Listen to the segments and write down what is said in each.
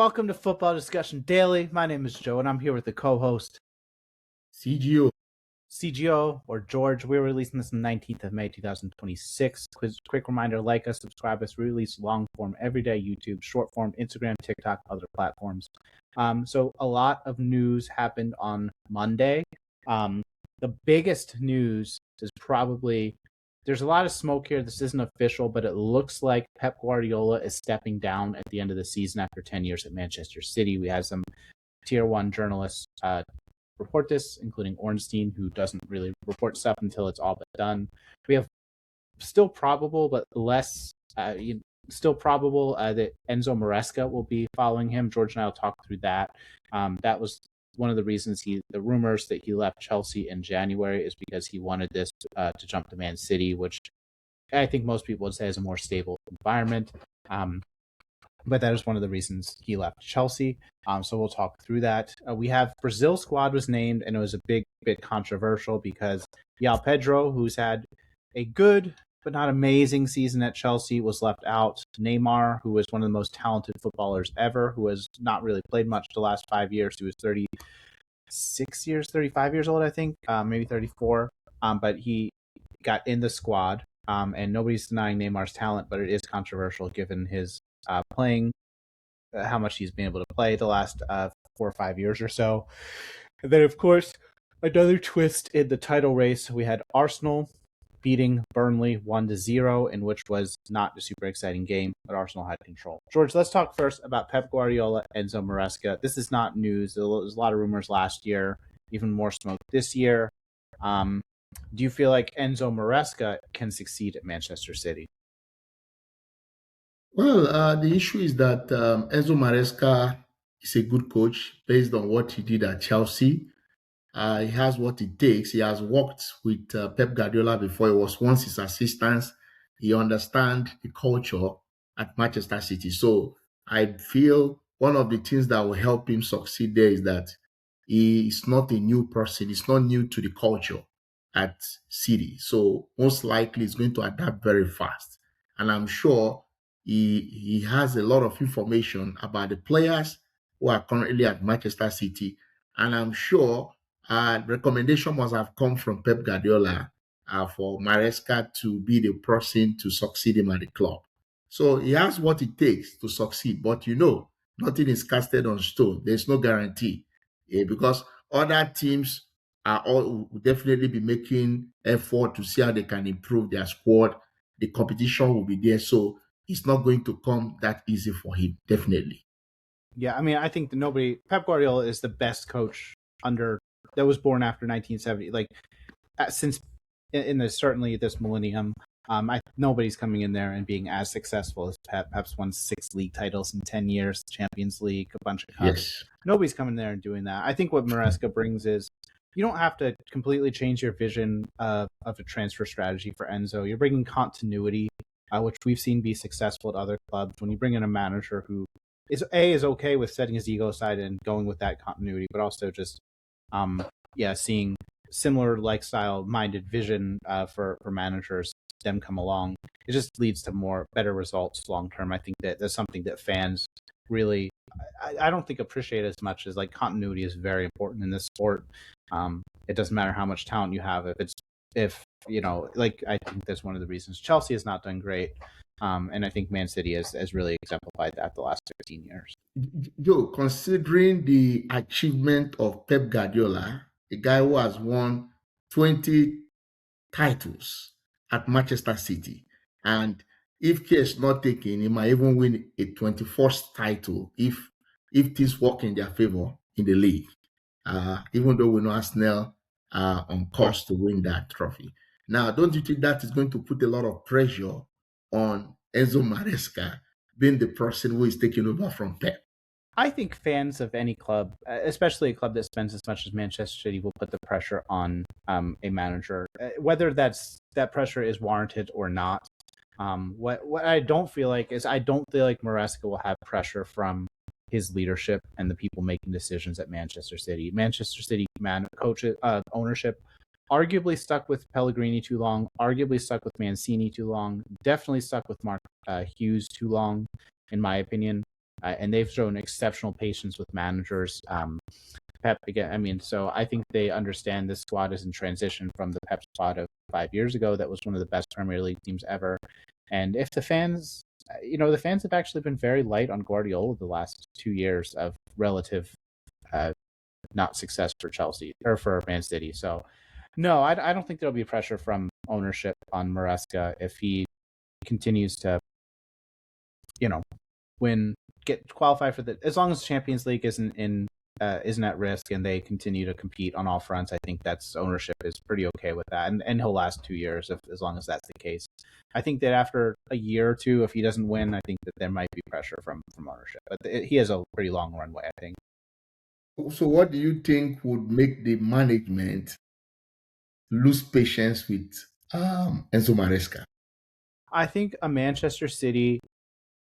Welcome to Football Discussion Daily. My name is Joe, and I'm here with the co-host CGO. CGO, or George. We're releasing this on the 19th of May, 2026. Quick reminder, like us, subscribe us. We release long-form every day, YouTube, short-form, Instagram, TikTok, other platforms. So a lot of news happened on Monday. The biggest news is probably, there's a lot of smoke here. This isn't official, but it looks like Pep Guardiola is stepping down at the end of the season after 10 years at Manchester City. We had some tier one journalists report this, including Ornstein, who doesn't really report stuff until it's all but done. We have still probable, but less still probable that Enzo Maresca will be following him. George and I will talk through that. That was one of the reasons the rumors that he left Chelsea in January is because he wanted this to jump to Man City, which I think most people would say is a more stable environment. But that is one of the reasons he left Chelsea. So we'll talk through that. We have Brazil squad was named, and it was a bit controversial because João Pedro, who's had a good but not amazing season at Chelsea, was left out. Neymar, who was one of the most talented footballers ever, who has not really played much the last 5 years. He was 35 years old, I think, maybe 34. But he got in the squad, and nobody's denying Neymar's talent, but it is controversial given his playing, how much he's been able to play the last 4 or 5 years or so. And then, of course, another twist in the title race. We had Arsenal beating Burnley 1-0, in which was not a super exciting game, but Arsenal had control. George, let's talk first about Pep Guardiola and Enzo Maresca. This is not news. There was a lot of rumors last year, even more smoke this year. Do you feel like Enzo Maresca can succeed at Manchester City? Well, the issue is that Enzo Maresca is a good coach based on what he did at Chelsea. He has what it takes. He has worked with Pep Guardiola before. He was once his assistant. He understands the culture at Manchester City. So I feel one of the things that will help him succeed there is that he is not a new person. He's not new to the culture at City. So most likely he's going to adapt very fast. And I'm sure he has a lot of information about the players who are currently at Manchester City. And I'm sure recommendation must have come from Pep Guardiola for Maresca to be the person to succeed him at the club. So he has what it takes to succeed. But nothing is casted on stone. There's no guarantee because other teams will definitely be making effort to see how they can improve their squad. The competition will be there. So it's not going to come that easy for him, definitely. Yeah, I mean, I think Pep Guardiola is the best coach that was born after 1970. Like, since certainly this millennium, nobody's coming in there and being as successful as Pep. Pep's won 6 league titles in 10 years, Champions League, a bunch of cups. Yes. Nobody's coming there and doing that. I think what Maresca brings is you don't have to completely change your vision of a transfer strategy for Enzo. You're bringing continuity, which we've seen be successful at other clubs. When you bring in a manager who is okay with setting his ego aside and going with that continuity, but also just seeing similar lifestyle-minded vision for managers, them come along, it just leads to better results long term. I think that that's something that fans really, I don't think appreciate as much as continuity is very important in this sport. It doesn't matter how much talent you have I think that's one of the reasons Chelsea has not done great. And I think Man City has really exemplified that the last 15 years. Joe, considering the achievement of Pep Guardiola, a guy who has won 20 titles at Manchester City, and if care is not taken, he might even win a 21st title if things work in their favor in the league. Even though we know Arsenal are on course to win that trophy. Now, don't you think that is going to put a lot of pressure on Enzo Maresca being the person who is taking over from Pep? I think fans of any club, especially a club that spends as much as Manchester City, will put the pressure on a manager, whether that pressure is warranted or not. What I don't feel like is Maresca will have pressure from his leadership and the people making decisions at Manchester City. Manchester City ownership arguably stuck with Pellegrini too long, arguably stuck with Mancini too long, definitely stuck with Mark Hughes too long, in my opinion. and they've shown exceptional patience with managers. Pep again. I mean, so I think they understand this squad is in transition from the Pep squad of 5 years ago. That was one of the best Premier League teams ever. And if the fans, the fans have actually been very light on Guardiola the last 2 years of relative not success for Chelsea or for Man City. So, no, I don't think there'll be pressure from ownership on Maresca if he continues to, qualify for as long as Champions League isn't at risk and they continue to compete on all fronts. I think that's ownership is pretty okay with that, and he'll last 2 years as long as that's the case. I think that after a year or two, if he doesn't win, I think that there might be pressure from ownership. But he has a pretty long runway, I think. So, what do you think would make the management lose patience with Enzo Maresca? I think a Manchester City,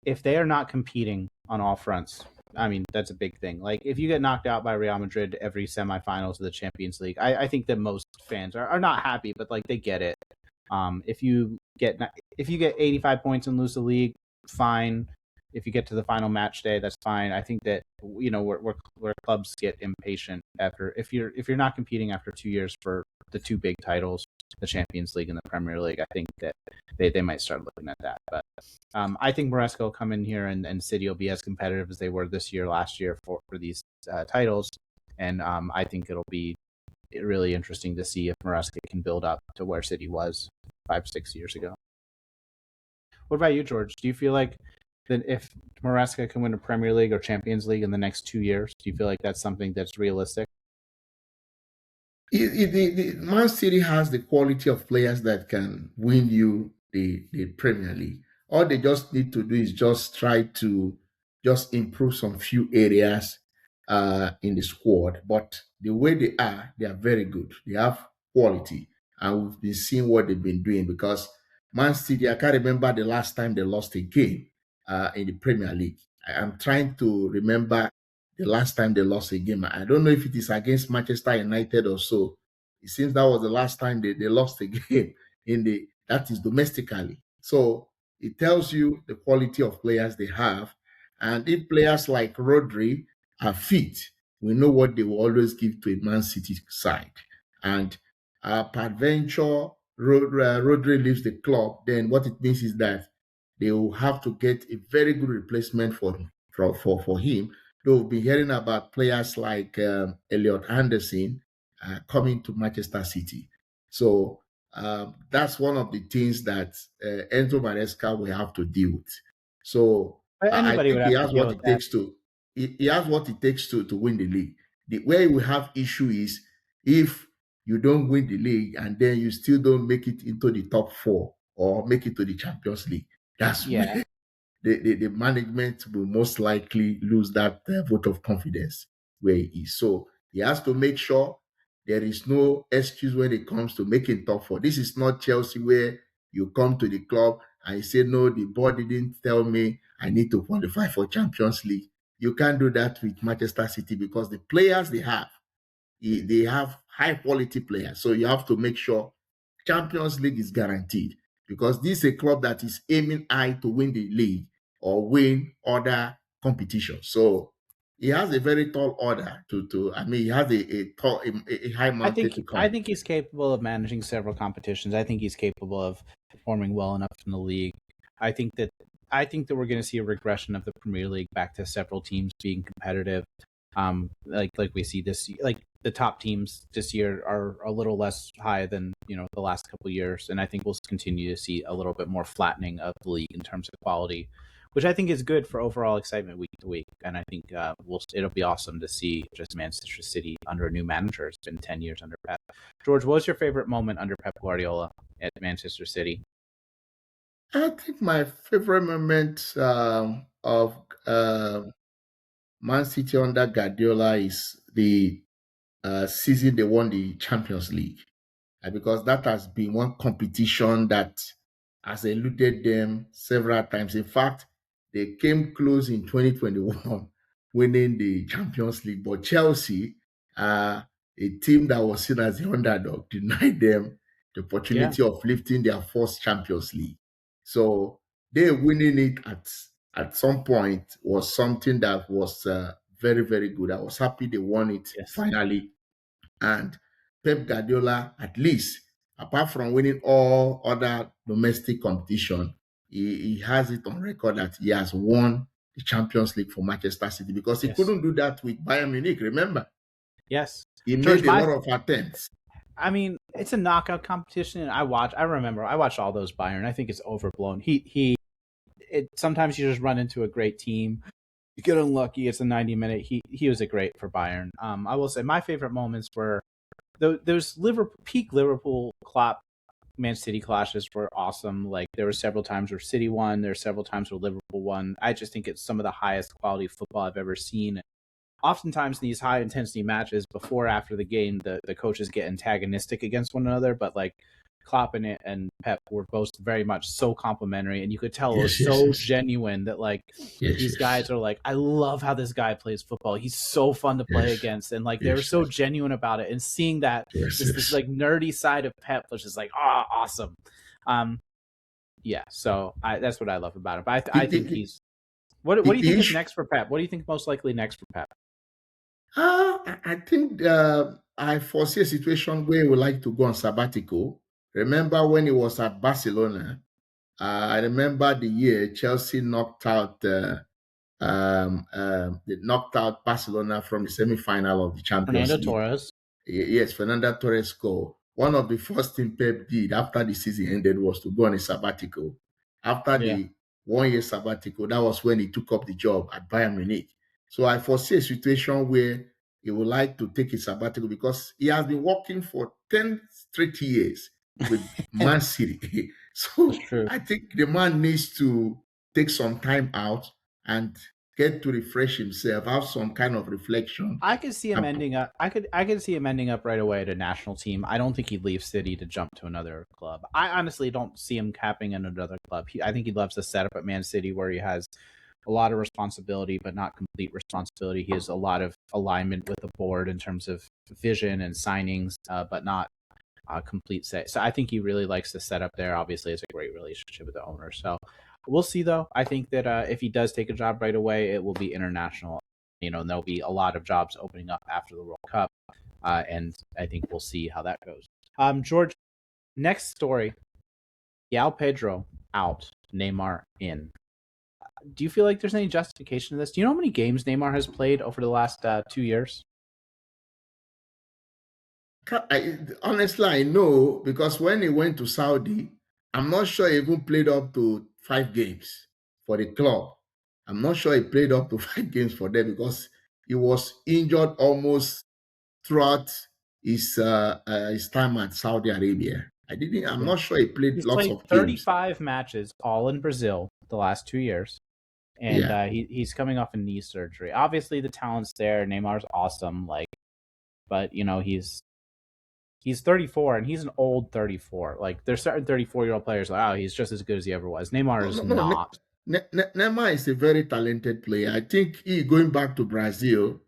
if they are not competing on all fronts, I mean, that's a big thing. Like, if you get knocked out by Real Madrid every semifinals of the Champions League, I think that most fans are not happy, but like they get it. If you get 85 points and lose the league, fine. If you get to the final match day, that's fine. I think that where clubs get impatient after if you're not competing after 2 years for the two big titles, the Champions League and the Premier League, I think that they might start looking at that. But I think Maresca will come in here and City will be as competitive as they were last year for these titles, and I think it'll be really interesting to see if Maresca can build up to where City was 5-6 years ago. What about you, George? Do you feel like that if Maresca can win a Premier League or Champions League in the next 2 years, do you feel like that's something that's realistic? The Man City has the quality of players that can win you the Premier League. All they just need to do is just try to just improve some few areas in the squad. But the way they are very good. They have quality. And we've been seeing what they've been doing because Man City, I can't remember the last time they lost a game in the Premier League. I'm trying to remember the last time they lost a game. I don't know if it is against Manchester United or so. It seems that was the last time they lost a game that is domestically. So it tells you the quality of players they have. And if players like Rodri are fit, we know what they will always give to a Man City side. And peradventure, Rodri leaves the club, then what it means is that they will have to get a very good replacement for him. We've been hearing about players like Elliot Anderson coming to Manchester City. So that's one of the things that Enzo Maresca will have to deal with. So I think he has what it takes to. He has what it takes to win the league. Where we have issue is if you don't win the league and then you still don't make it into the top four or make it to the Champions League. That's where the management will most likely lose that vote of confidence where he is. So he has to make sure there is no excuse when it comes to making top four. This is not Chelsea where you come to the club and you say, no, the board didn't tell me I need to qualify for Champions League. You can't do that with Manchester City because the players they have high quality players. So you have to make sure Champions League is guaranteed because this is a club that is aiming high to win the league or win other competitions. So he has a very tall order he has a high mountain to climb. I think he's capable of managing several competitions. I think he's capable of performing well enough in the league. I think that we're going to see a regression of the Premier League back to several teams being competitive. Like we see this, like the top teams this year are a little less high than the last couple of years, and I think we'll continue to see a little bit more flattening of the league in terms of quality, which I think is good for overall excitement week to week. And I think it'll be awesome to see just Manchester City under a new manager. It's been 10 years under Pep. George, what was your favorite moment under Pep Guardiola at Manchester City? I think my favorite moment of Man City under Guardiola is the season they won the Champions League, because that has been one competition that has eluded them several times. In fact, they came close in 2021 winning the Champions League, but Chelsea, a team that was seen as the underdog, denied them the opportunity of lifting their first Champions League. So they're winning it at some point was something that was very, very good. I was happy they won it Yes. finally. And Pep Guardiola, at least, apart from winning all other domestic competition, he has it on record that he has won the Champions League for Manchester City because he Yes. couldn't do that with Bayern Munich. Remember, Yes. he George, made a lot of attempts. I mean, it's a knockout competition, and I watched all those Bayern. I think it's overblown. Sometimes you just run into a great team. You get unlucky. It's a 90-minute. He was a great for Bayern. I will say my favorite moments were those peak Liverpool Klopp Man City clashes were awesome. Like there were several times where City won. There were several times where Liverpool won. I just think it's some of the highest quality football I've ever seen. Oftentimes these high intensity matches before after the game the coaches get antagonistic against one another, but like Klopp and Pep were both very much so complimentary, and you could tell it was Yes, yes, so yes. genuine that like Yes, these yes. guys are like, I love how this guy plays football. He's so fun to play Yes. against, and like they were Yes, so yes. genuine about it. And seeing that Yes, this yes. like nerdy side of Pep was just like, awesome. Yeah, so that's what I love about him. But I think he's what do you think is next for Pep? What do you think most likely next for Pep? I think I foresee a situation where he would like to go on sabbatical. Remember when he was at Barcelona? I remember the year Chelsea they knocked out Barcelona from the semi-final of the Champions Fernando League. Torres. Yes, Fernando Torres scored. One of the first thing Pep did after the season ended was to go on a sabbatical. After Yeah. the 1 year sabbatical, that was when he took up the job at Bayern Munich. So I foresee a situation where he would like to take a sabbatical because he has been working for 10 straight years with Man City. That's So true. I think the man needs to take some time out and get to refresh himself, have some kind of reflection. I could see him ending up. I could see him ending up right away at a national team. I don't think he'd leave City to jump to another club. I honestly don't see him capping in another club. I think he loves the setup at Man City where he has a lot of responsibility, but not complete responsibility. He has a lot of alignment with the board in terms of vision and signings, but not complete set. So I think he really likes the setup there. Obviously, it's a great relationship with the owner. So we'll see, though. I think that if he does take a job right away, it will be international. And there'll be a lot of jobs opening up after the World Cup, and I think we'll see how that goes. George, next story: João Pedro out, Neymar in. Do you feel like there's any justification to this? Do you know how many games Neymar has played over the last 2 years? Honestly, I know because when he went to Saudi, I'm not sure he even played up to 5 games for the club. I'm not sure he played up to 5 games for them because he was injured almost throughout his time at Saudi Arabia. I'm Yeah. not sure he played He's lots played of games. 35 matches, all in Brazil, the last 2 years. And Yeah. he's coming off a knee surgery. Obviously, the talent's there. Neymar's awesome. But he's 34 and he's an old 34. Like there's certain 34-year-old players like, he's just as good as he ever was. Neymar No, is no, no. not. Neymar is a very talented player. I think he going back to Brazil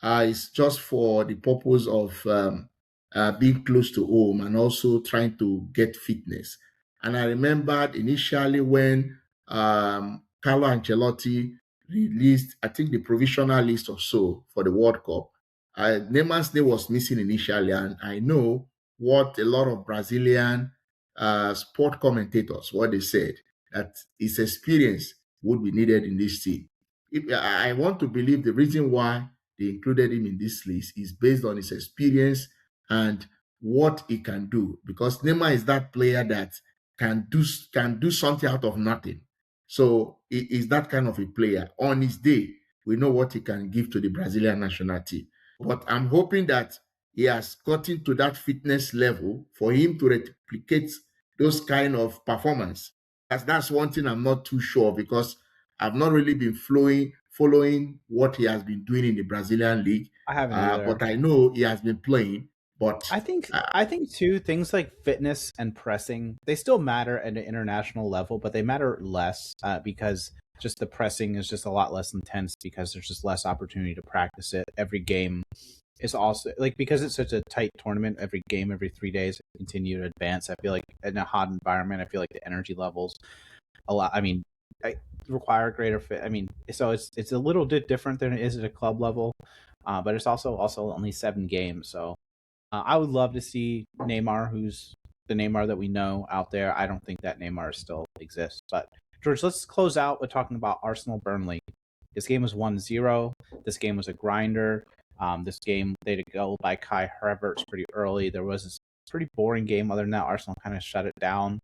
is just for the purpose of being close to home and also trying to get fitness. And I remembered initially when Carlo Ancelotti released, I think, the provisional list or so for the World Cup. Neymar's name was missing initially, and I know what a lot of Brazilian sport commentators what they said that his experience would be needed in this team. I want to believe the reason why they included him in this list is based on his experience and what he can do. Because Neymar is that player that can do something out of nothing. So he is that kind of a player. On his day, we know what he can give to the Brazilian national team. But I'm hoping that he has gotten to that fitness level for him to replicate those kind of performance. That's one thing I'm not too sure because I've not really been following what he has been doing in the Brazilian league. I haven't either. But I know he has been playing. But I think too, things like fitness and pressing, they still matter at an international level, but they matter less because just the pressing is just a lot less intense because there's just less opportunity to practice it. Every game is also like, because it's such a tight tournament, every game, every 3 days, continue to advance. I feel like in a hot environment, I feel like the energy levels a lot. I mean, require greater fit. I mean, so it's a little bit different than it is at a club level, but it's also only 7 games. So I would love to see Neymar, who's the Neymar that we know out there. I don't think that Neymar still exists. But George, let's close out with talking about Arsenal Burnley. This game was 1-0. This game was a grinder. This game, they had a goal by Kai Havertz pretty early. There was this pretty boring game. Other than that, Arsenal kind of shut it down.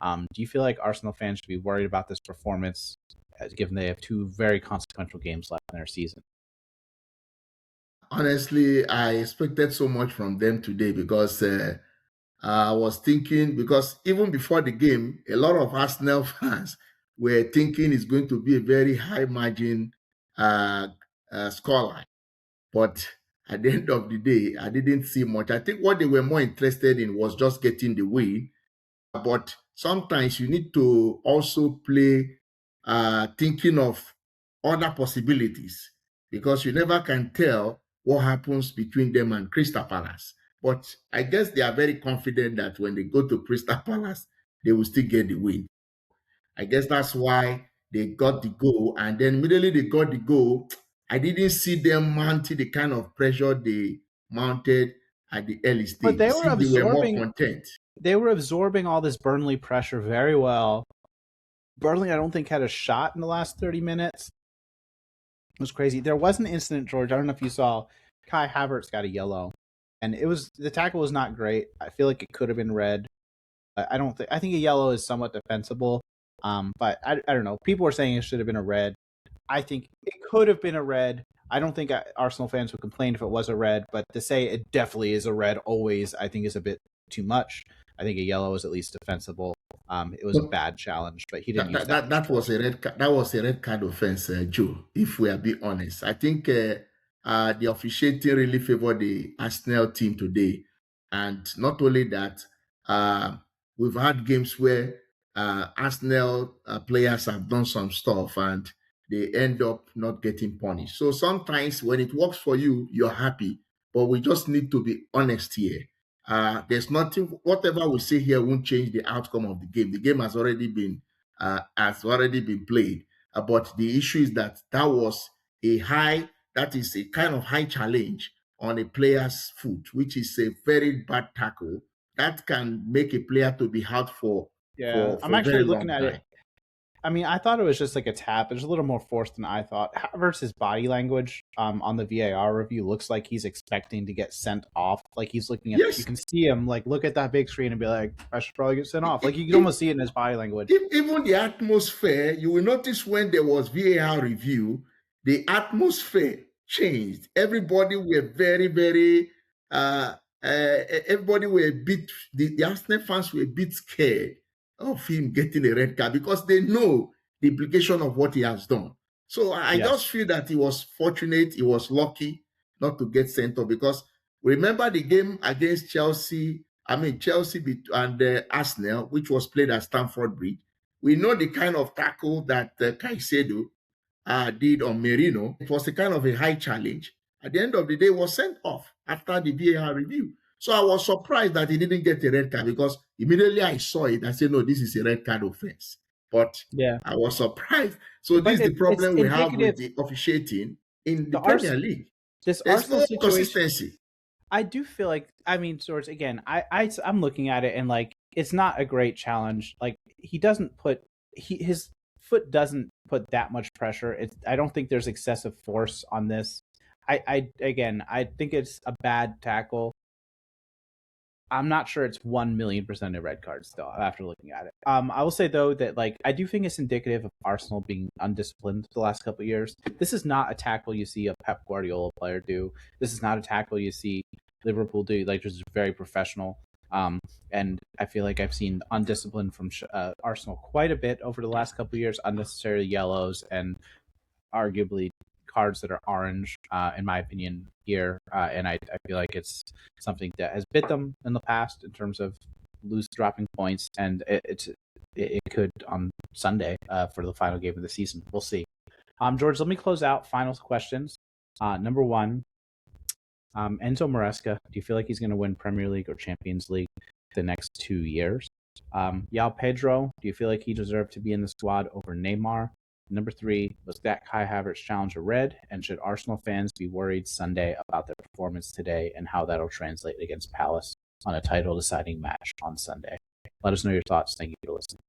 Do you feel like Arsenal fans should be worried about this performance, given they have 2 very consequential games left in their season? Honestly, I expected so much from them today because I was thinking, because even before the game, a lot of Arsenal fans were thinking it's going to be a very high margin scoreline. But at the end of the day, I didn't see much. I think what they were more interested in was just getting the win. But sometimes you need to also play thinking of other possibilities, because you never can tell what happens between them and Crystal Palace. But I guess they are very confident that when they go to Crystal Palace, they will still get the win. I guess that's why they got the goal. And then immediately they got the goal, I didn't see them mounting the kind of pressure they mounted at the early But stage. It seemed they were more content. they were absorbing all this Burnley pressure very well. Burnley, I don't think, had a shot in the last 30 minutes. It was crazy. There was an incident, George. I don't know if you saw. Kai Havertz got a yellow, and the tackle was not great. I feel like it could have been red. I think a yellow is somewhat defensible. But I don't know. People were saying it should have been a red. I think it could have been a red. I don't think Arsenal fans would complain if it was a red, but to say it definitely is a red always, I think, is a bit too much. I think a yellow is at least defensible. It was a bad challenge, but he didn't use that. That was a that was a red card offense, Joe. If we are being honest, I think the officiating really favored the Arsenal team today, and not only that, we've had games where Arsenal players have done some stuff and they end up not getting punished. So sometimes when it works for you, you're happy, but we just need to be honest here. There's nothing. Whatever we say here won't change the outcome of the game. The game has already been played. But the issue is that was a high. That is a kind of high challenge on a player's foot, which is a very bad tackle that can make a player to be out for I'm a actually very long looking at time. it. I mean, I thought it was just like a tap. It was a little more forced than I thought. Havertz's body language on the VAR review looks like he's expecting to get sent off. Like he's looking at, Yes. you can see him like look at that big screen and be like, I should probably get sent off. Like you can almost see it in his body language. Even the atmosphere, you will notice when there was VAR review, the atmosphere changed. Everybody were very, very, everybody were a bit, the Arsenal fans were a bit scared of him getting a red card because they know the implication of what he has done. So I just feel that he was fortunate, he was lucky not to get sent off, because remember the game against Chelsea and Arsenal, which was played at Stamford Bridge. We know the kind of tackle that Caicedo did on Merino. It was a kind of a high challenge. At the end of the day, was sent off after the VAR review. So I was surprised that he didn't get a red card, because immediately I saw it, I said, no, this is a red card offense. But I was surprised. So this is the problem we have with the officiating in the Premier League. There's no consistency. I do feel like, I mean, George, again, I'm looking at it and like, it's not a great challenge. Like his foot doesn't put that much pressure. I don't think there's excessive force on this. I think it's a bad tackle. I'm not sure it's 1,000,000% a red card still after looking at it. I will say though that like I do think it's indicative of Arsenal being undisciplined the last couple of years. This is not a tackle you see a Pep Guardiola player do. This is not a tackle you see Liverpool do. Like just very professional. And I feel like I've seen undiscipline from Arsenal quite a bit over the last couple of years. Unnecessary yellows and arguably cards that are orange, in my opinion, here. And I feel like it's something that has bit them in the past in terms of dropping points. And it could on Sunday for the final game of the season. We'll see. George, let me close out. Final questions. Number one, Enzo Maresca, do you feel like he's going to win Premier League or Champions League the next 2 years? João Pedro, do you feel like he deserved to be in the squad over Neymar? Number 3, was that Kai Havertz challenge a red? And should Arsenal fans be worried Sunday about their performance today and how that'll translate against Palace on a title deciding match on Sunday? Let us know your thoughts. Thank you for listening.